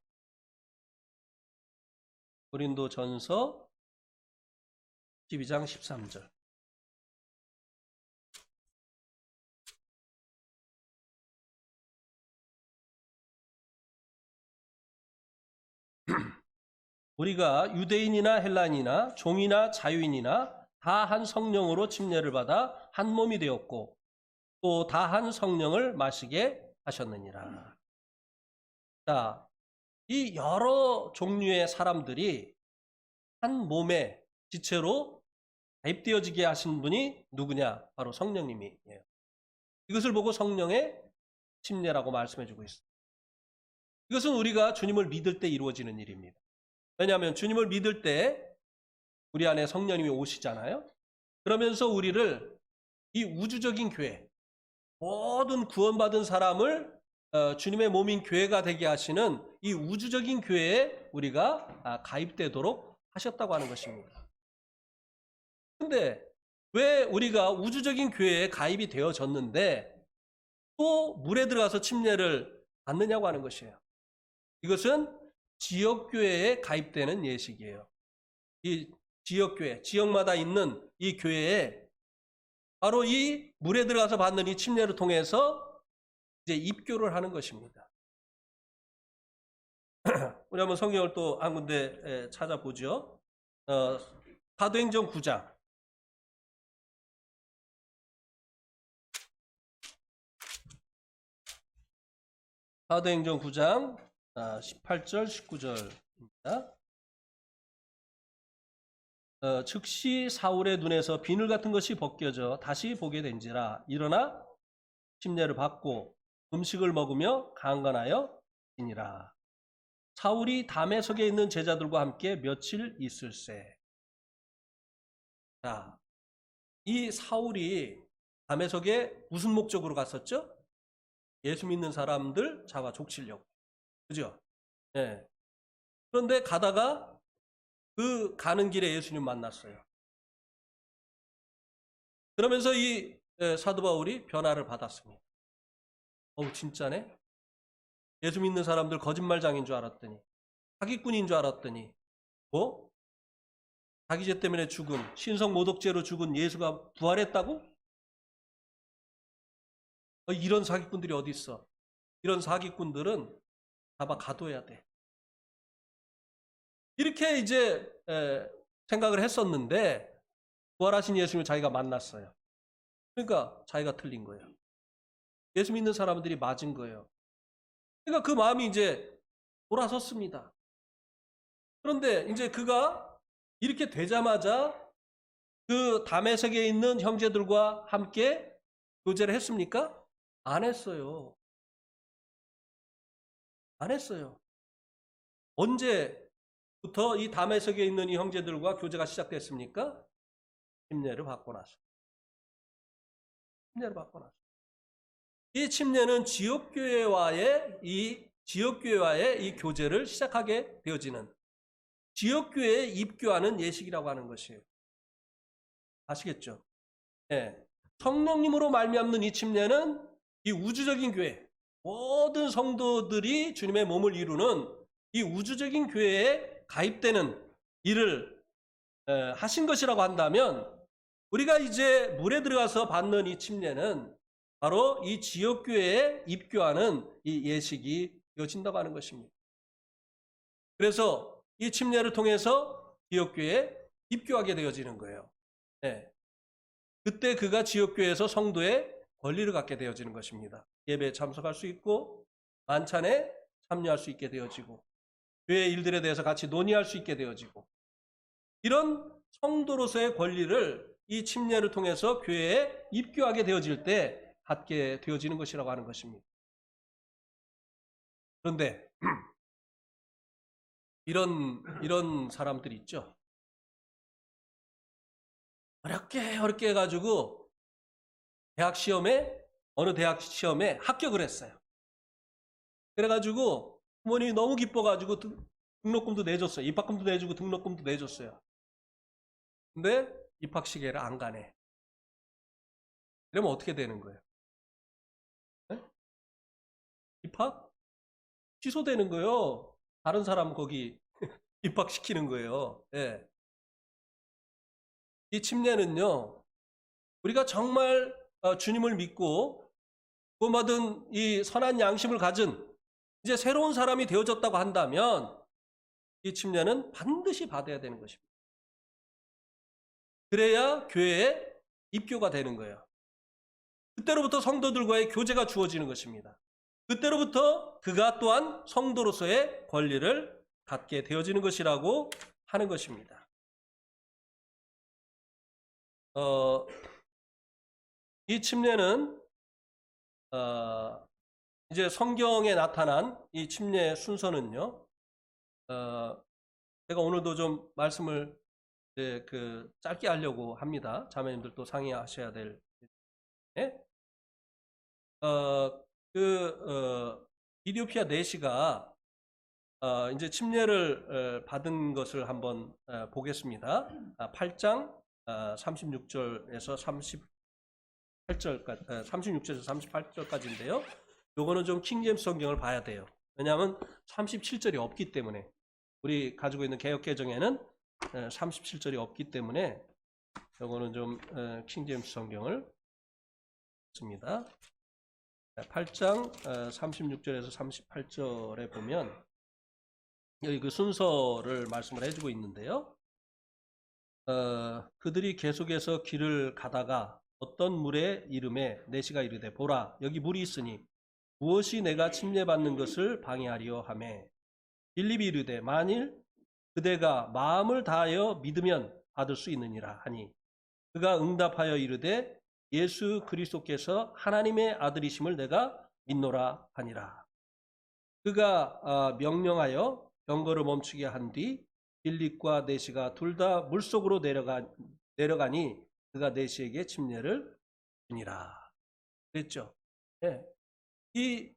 고린도전서 12장 13절. 우리가 유대인이나 헬라인이나 종이나 자유인이나 다 한 성령으로 침례를 받아 한 몸이 되었고 또 다 한 성령을 마시게 하셨느니라. 자, 이 여러 종류의 사람들이 한 몸의 지체로 가입되어지게 하신 분이 누구냐? 바로 성령님이에요. 이것을 보고 성령의 침례라고 말씀해주고 있습니다. 이것은 우리가 주님을 믿을 때 이루어지는 일입니다. 왜냐하면 주님을 믿을 때 우리 안에 성령님이 오시잖아요. 그러면서 우리를 이 우주적인 교회, 모든 구원받은 사람을 주님의 몸인 교회가 되게 하시는 이 우주적인 교회에 우리가 가입되도록 하셨다고 하는 것입니다. 근데 왜 우리가 우주적인 교회에 가입이 되어졌는데 또 물에 들어가서 침례를 받느냐고 하는 것이에요. 이것은 지역교회에 가입되는 예식이에요. 이 지역교회, 지역마다 있는 이 교회에 바로 이 물에 들어가서 받는 이 침례를 통해서 이제 입교를 하는 것입니다. 우리 한번 성경을 또 한 군데 찾아보죠. 사도행전 9장. 사도행전 9장 18절 19절입니다. 즉시 사울의 눈에서 비늘 같은 것이 벗겨져 다시 보게 된지라. 일어나 침례를 받고 음식을 먹으며 강건하여 지니라. 사울이 다메섹에 있는 제자들과 함께 며칠 있을세. 자, 이 사울이 다메섹에 무슨 목적으로 갔었죠? 예수 믿는 사람들 잡아 족치려고. 그죠? 예. 그런데 가다가 그 가는 길에 예수님 만났어요. 그러면서 이 사도 바울이 변화를 받았습니다. 진짜네? 예수 믿는 사람들 거짓말장인 줄 알았더니, 사기꾼인 줄 알았더니, 자기죄 때문에 죽은, 신성 모독죄로 죽은 예수가 부활했다고? 이런 사기꾼들이 어디 있어? 이런 사기꾼들은 잡아 가둬야 돼. 이렇게 이제 생각을 했었는데 부활하신 예수님을 자기가 만났어요. 그러니까 자기가 틀린 거예요. 예수 믿는 사람들이 맞은 거예요. 그러니까 그 마음이 이제 돌아섰습니다. 그런데 이제 그가 이렇게 되자마자 그 다메섹에 있는 형제들과 함께 교제를 했습니까? 안 했어요. 안 했어요. 언제부터 이 다메섹에 있는 이 형제들과 교제가 시작됐습니까? 침례를 받고 나서. 침례를 받고 나서. 이 침례는 지역교회와의 이 교제를 시작하게 되어지는, 지역교회에 입교하는 예식이라고 하는 것이에요. 아시겠죠? 예. 성령님으로 말미암는 이 침례는 이 우주적인 교회, 모든 성도들이 주님의 몸을 이루는 이 우주적인 교회에 가입되는 일을 하신 것이라고 한다면, 우리가 이제 물에 들어가서 받는 이 침례는 바로 이 지역교회에 입교하는 이 예식이 되어진다고 하는 것입니다. 그래서 이 침례를 통해서 지역교회에 입교하게 되어지는 거예요. 네. 그때 그가 지역교회에서 성도의 권리를 갖게 되어지는 것입니다. 예배에 참석할 수 있고 만찬에 참여할 수 있게 되어지고 교회 일들에 대해서 같이 논의할 수 있게 되어지고, 이런 성도로서의 권리를 이 침례를 통해서 교회에 입교하게 되어질 때 갖게 되어지는 것이라고 하는 것입니다. 그런데 이런 사람들이 있죠. 어렵게 해가지고 어느 대학 시험에 합격을 했어요. 그래가지고 부모님이 너무 기뻐가지고 등록금도 내줬어요. 입학금도 내주고 등록금도 내줬어요. 근데 입학식에를 안 가네. 그러면 어떻게 되는 거예요? 네? 입학? 취소되는 거예요. 다른 사람 거기 입학시키는 거예요. 네. 이 침례는요, 우리가 정말 주님을 믿고 구원받은 이 선한 양심을 가진 이제 새로운 사람이 되어졌다고 한다면 이 침례는 반드시 받아야 되는 것입니다. 그래야 교회에 입교가 되는 거예요. 그때로부터 성도들과의 교제가 주어지는 것입니다. 그때로부터 그가 또한 성도로서의 권리를 갖게 되어지는 것이라고 하는 것입니다. 이 침례는 이제 성경에 나타난 이 침례 순서는요, 제가 오늘도 좀 말씀을 짧게 하려고 합니다. 자매님들도 상의하셔야 될. 이디오피아 내시가 이제 침례를 받은 것을 한번 보겠습니다. 8장 36절에서 38절까지, 36절에서 38절까지인데요. 요거는 좀 킹제임스 성경을 봐야 돼요. 왜냐하면 37절이 없기 때문에, 우리 가지고 있는 개역개정에는 37절이 없기 때문에 요거는 좀 킹제임스 성경을 씁니다. 8장 36절에서 38절에 보면 여기 그 순서를 말씀을 해주고 있는데요. 그들이 계속해서 길을 가다가 어떤 물의 이름에 내시가 이르되 보라 여기 물이 있으니 무엇이 내가 침례받는 것을 방해하리요 하매 빌립이 이르되 만일 그대가 마음을 다하여 믿으면 받을 수 있느니라 하니 그가 응답하여 이르되 예수 그리스도께서 하나님의 아들이심을 내가 믿노라 하니라. 그가 명령하여 병거를 멈추게 한 뒤 빌립과 내시가 둘 다 물속으로 내려가니 그가 내시에게 침례를 주니라. 그랬죠. 네. 이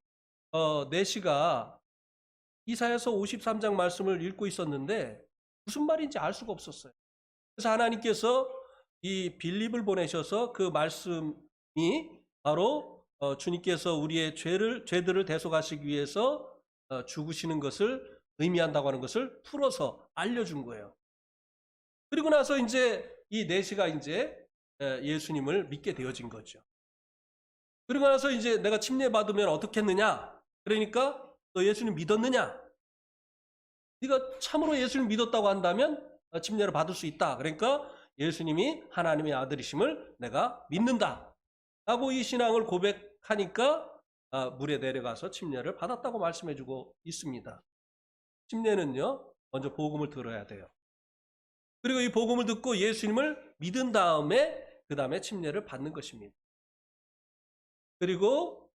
내시가 이사야서 53장 말씀을 읽고 있었는데 무슨 말인지 알 수가 없었어요. 그래서 하나님께서 이 빌립을 보내셔서 그 말씀이 바로 주님께서 우리의 죄들을 대속하시기 위해서 죽으시는 것을 의미한다고 하는 것을 풀어서 알려준 거예요. 그리고 나서 이제 이 내시가 이제 예수님을 믿게 되어진 거죠. 그리고 나서 이제 내가 침례 받으면 어떻게 했느냐? 그러니까 너 예수님 믿었느냐? 네가 참으로 예수님 믿었다고 한다면 침례를 받을 수 있다. 그러니까 예수님이 하나님의 아들이심을 내가 믿는다 라고 이 신앙을 고백하니까 물에 내려가서 침례를 받았다고 말씀해주고 있습니다. 침례는요, 먼저 복음을 들어야 돼요. 그리고 이 복음을 듣고 예수님을 믿은 다음에 그 다음에 침례를 받는 것입니다. 그리고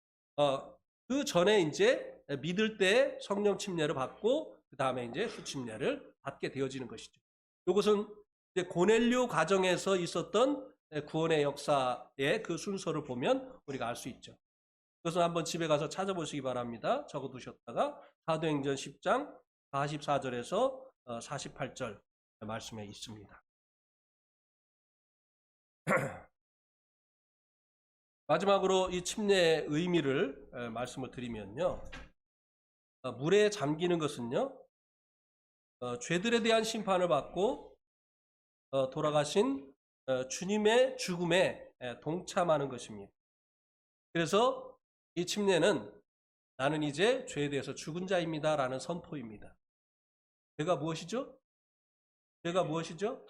그 전에 이제 믿을 때 성령 침례를 받고 그 다음에 이제 수침례를 받게 되어지는 것이죠. 이것은 이제 고넬료 가정에서 있었던 구원의 역사의 그 순서를 보면 우리가 알 수 있죠. 그것은 한번 집에 가서 찾아보시기 바랍니다. 적어두셨다가 사도행전 10장 44절에서 48절 말씀에 있습니다. 마지막으로 이 침례의 의미를 말씀을 드리면요. 물에 잠기는 것은요. 죄들에 대한 심판을 받고 돌아가신 주님의 죽음에 동참하는 것입니다. 그래서 이 침례는 나는 이제 죄에 대해서 죽은 자입니다 라는 선포입니다. 죄가 무엇이죠? 죄가 무엇이죠?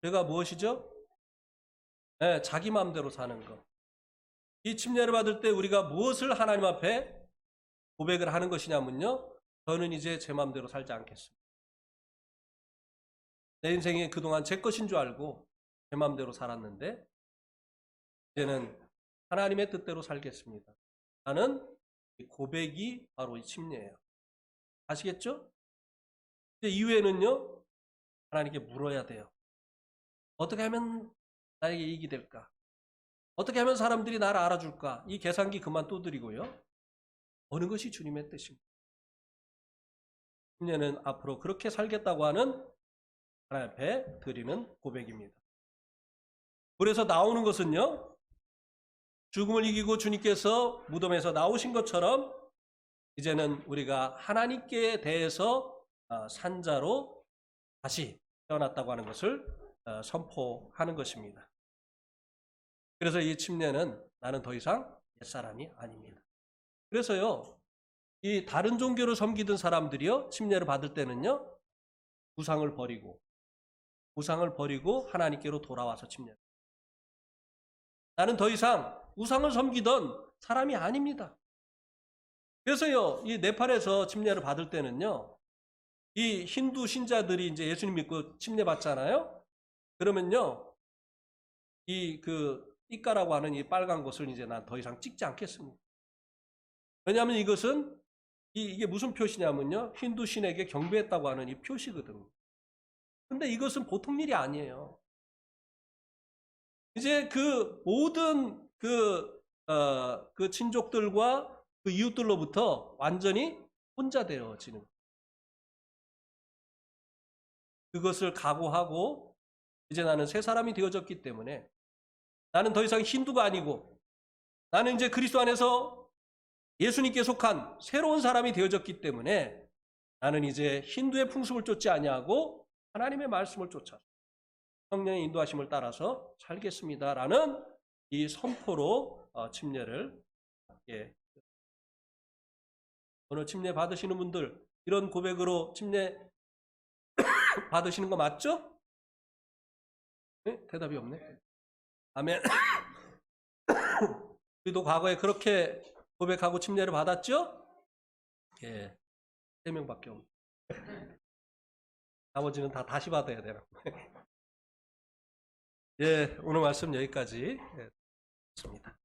죄가 무엇이죠? 네, 자기 마음대로 사는 것. 이 침례를 받을 때 우리가 무엇을 하나님 앞에 고백을 하는 것이냐면요. 저는 이제 제 마음대로 살지 않겠습니다. 내 인생이 그동안 제 것인 줄 알고 제 마음대로 살았는데 이제는 하나님의 뜻대로 살겠습니다. 라는 고백이 바로 이 침례예요. 아시겠죠? 이제 이후에는요. 하나님께 물어야 돼요. 어떻게 하면 나에게 이익이 될까? 어떻게 하면 사람들이 나를 알아줄까? 이 계산기 그만 두드리고요. 어느 것이 주님의 뜻입니다. 침례는 앞으로 그렇게 살겠다고 하는 하나님 앞에 드리는 고백입니다. 그래서 나오는 것은요. 죽음을 이기고 주님께서 무덤에서 나오신 것처럼 이제는 우리가 하나님께 대해서 산 자로 다시 태어났다고 하는 것을 선포하는 것입니다. 그래서 이 침례는 나는 더 이상 옛사람이 아닙니다. 그래서요. 이 다른 종교를 섬기던 사람들이요. 침례를 받을 때는요. 우상을 버리고 하나님께로 돌아와서 침례. 나는 더 이상 우상을 섬기던 사람이 아닙니다. 그래서요. 이 네팔에서 침례를 받을 때는요. 이 힌두 신자들이 이제 예수님 믿고 침례 받잖아요. 그러면요. 이 띠까라고 하는 이 빨간 것을 이제 난 더 이상 찍지 않겠습니다. 왜냐하면 이것은 이게 무슨 표시냐면요. 힌두 신에게 경배했다고 하는 이 표시거든요. 근데 이것은 보통 일이 아니에요. 이제 그 모든 그 친족들과 그 이웃들로부터 완전히 혼자 되어지는 그것을 각오하고 이제 나는 새 사람이 되어졌기 때문에 나는 더 이상 힌두가 아니고 나는 이제 그리스도 안에서 예수님께 속한 새로운 사람이 되어졌기 때문에 나는 이제 힌두의 풍습을 쫓지 아니하고 하나님의 말씀을 쫓아 성령의 인도하심을 따라서 살겠습니다라는 이 선포로 침례를 오늘 침례 받으시는 분들 이런 고백으로 침례 받으시는 거 맞죠? 네? 대답이 없네. 아멘. 우리도 과거에 그렇게 고백하고 침례를 받았죠? 예, 3명밖에 없네. 나머지는 다 다시 받아야 되나? 예, 오늘 말씀 여기까지 했습니다.